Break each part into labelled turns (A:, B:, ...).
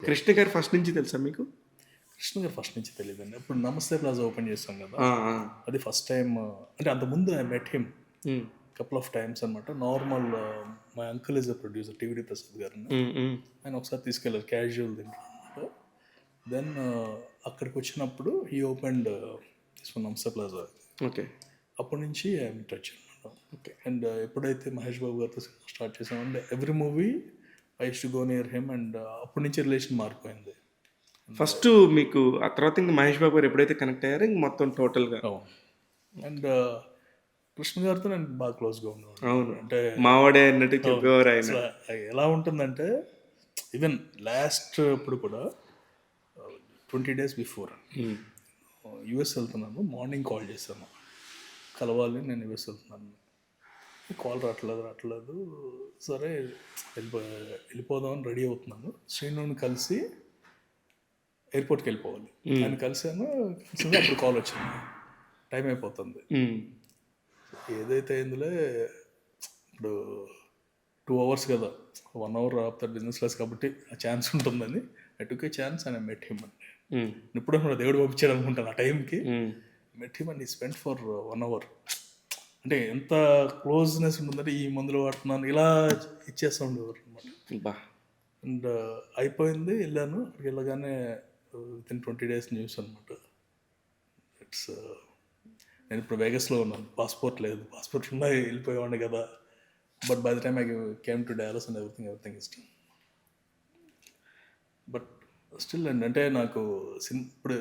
A: కృష్ణ గారు ఫస్ట్ నుంచి తెలుసా మీకు?
B: కృష్ణ గారు ఫస్ట్ నుంచి తెలియదండి. ఇప్పుడు నమస్తే ప్లాజా ఓపెన్ చేస్తాం కదా,
A: ఆ! ఆ!
B: అది ఫస్ట్ టైం. అంటే అంతకుముందు I met him
A: hmm.
B: Couple of times అనమాట. Normal my uncle is a producer టీవీడి ప్రసాద్ గారిని.
A: హ్మ్. హ్మ్.
B: ఆయన ఒకసారి తీసుకెళ్ళారు క్యాజువల్ దీంట్లో అనమాట. దెన్ అక్కడికి వచ్చినప్పుడు ఈ ఓపెన్డ్ నమస్తే ప్లాజా.
A: ఓకే.
B: అప్పటి నుంచి ఐఎమ్ టచ్ అనమాట.
A: ఓకే.
B: అండ్ ఎప్పుడైతే మహేష్ బాబు గారితో సినిమా స్టార్ట్ చేసామంటే every movie I use to go near him. And అప్పటి నుంచి రిలేషన్ మారిపోయింది.
A: ఫస్ట్ మీకు ఆ తర్వాత ఇంక మహేష్ బాబు గారు ఎప్పుడైతే కనెక్ట్ అయ్యారో ఇంక మొత్తం టోటల్‌గా.
B: అవును. అండ్ కృష్ణ గారితో నేను బాగా క్లోజ్గా ఉండేవాడిని.
A: అవును.
B: అంటే
A: మావాడే అన్నట్టు
B: అవును.
A: చెప్పేవారు ఆయన.
B: అసలు ఎలా ఉంటుందంటే ఈవెన్ లాస్ట్ అప్పుడు కూడా 20 days బిఫోర్
A: హ్మ్.
B: యూఎస్ వెళ్తున్నాను. మార్నింగ్ కాల్ చేశాను, కలవాలి నేను యూఎస్ వెళ్తున్నాను. కాల్ రావట్లేదు. సరే వెళ్ళిపోదామని రెడీ అవుతున్నాను. శ్రీనుని కలిసి ఎయిర్పోర్ట్కి వెళ్ళిపోవాలి. ఆయన కలిసాను. అప్పుడు కాల్ వచ్చింది, టైం అయిపోతుంది.
A: హ్మ్.
B: ఏదైతే అయిందిలే, ఇప్పుడు 2 hours కదా, 1 hour ఆపుతారు బిజినెస్ క్లాస్ కాబట్టి ఆ ఛాన్స్ ఉంటుందని I took A chance and I met him అండి.
A: హ్మ్.
B: ఇప్పుడు మన దేవుడు పంపించాడు అనుకుంటాను ఆ టైంకి.
A: హ్మ్.
B: మెట్ హిమ్ అండ్ ఈ స్పెండ్ ఫర్ 1 hour. అంటే ఎంత క్లోజ్నెస్ ఉంటుందంటే ఈ మందులు వాడుతున్నాను ఇలా ఇచ్చేస్తూ ఉండేవారు అనమాట.
A: అబ్బా!
B: అండ్ అయిపోయింది, వెళ్ళాను. అక్కడికి వెళ్ళగానే వితిన్ 20 days న్యూస్ అనమాట. ఇట్స్ నేను ఇప్పుడు వేగస్లో ఉన్నాను. పాస్పోర్ట్ లేదు. పాస్పోర్ట్ ఉన్నా వెళ్ళిపోయేవాడిని కదా. But by the time I came to Dallas and everything is done. But still అండి, అంటే నాకు ఇప్పుడు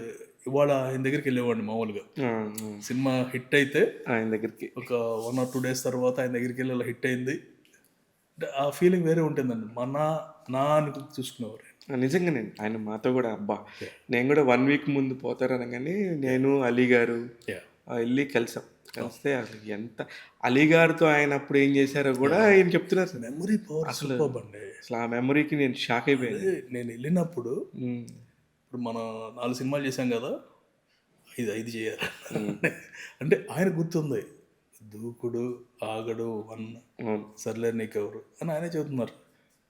B: ఇవాళ ఆయన దగ్గరికి వెళ్ళేవాడిని మామూలుగా.
A: ఆ! ఆ!
B: సినిమా హిట్ అయితే
A: ఆయన దగ్గరికి.
B: ఒక 1 or 2 days తర్వాత ఆయన దగ్గరికి వెళ్ళి అలా హిట్ అయింది అంటే ఆ ఫీలింగ్ వేరే ఉంటుందండి. నా అని చూసుకునేవారు.
A: నిజంగానండి. ఆయన మాతో గూడా అబ్బా! నేను గూడా 1 week ముందు పోతారనంగానే నేను, అలీ గారు
B: యా
A: ఎళ్లి కలిసాం. కలిస్తే అసలు ఎంత అలీ గారితో ఆయన అప్పుడు ఏం చేశారో గూడా ఆయన చెప్తున్నారు సార్.
B: మెమరీ పవర్
A: అసలు
B: సూపర్బ్ అండి.
A: అసలు ఆ మెమరీకి నేను షాక్ అయిపోయాను.
B: అదే నేను వెళ్ళినప్పుడు
A: హ్మ్.
B: ఇప్పుడు మనం 4 సినిమాలు చేశాం కదా, 5 చేయాలి
A: హ్మ్.
B: అంటే ఆయన గుర్తుంది. దూకుడు, ఆగడు, వన్,
A: అవును.
B: సర్లే నీకెవరు అని ఆయనే చెబుతున్నారు.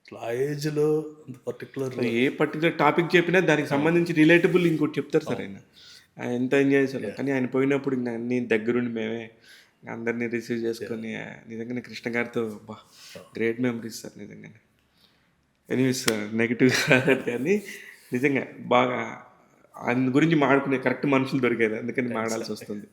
B: అసలు ఆ ఏజ్లో అంత పర్టికులర్.
A: ఏ పర్టిక్యులర్ టాపిక్ చెప్పినా దానికి సంబంధించి రిలేటబుల్ ఇంకోటి చెప్తారు సార్ ఆయన. ఆయన ఎంత ఎంజాయ్ చేసేవాళ్ళం. కానీ ఆయన పోయినప్పుడు ఇంక అన్నీ దగ్గరుండి మేమే అందరిని రిసీవ్ చేసుకొని నిజంగానే కృష్ణ గారితో అబ్బా! గ్రేట్ మెమరీస్ సార్ నిజంగానే. ఎనీవేస్ నెగెటివ్ కాదు కానీ నిజంగా బాగా ఆయన గురించి మాట్లాడుకునే కరెక్ట్ మనుషులు దొరికారు. అందుకని మాట్లాడాల్సి వస్తుంది.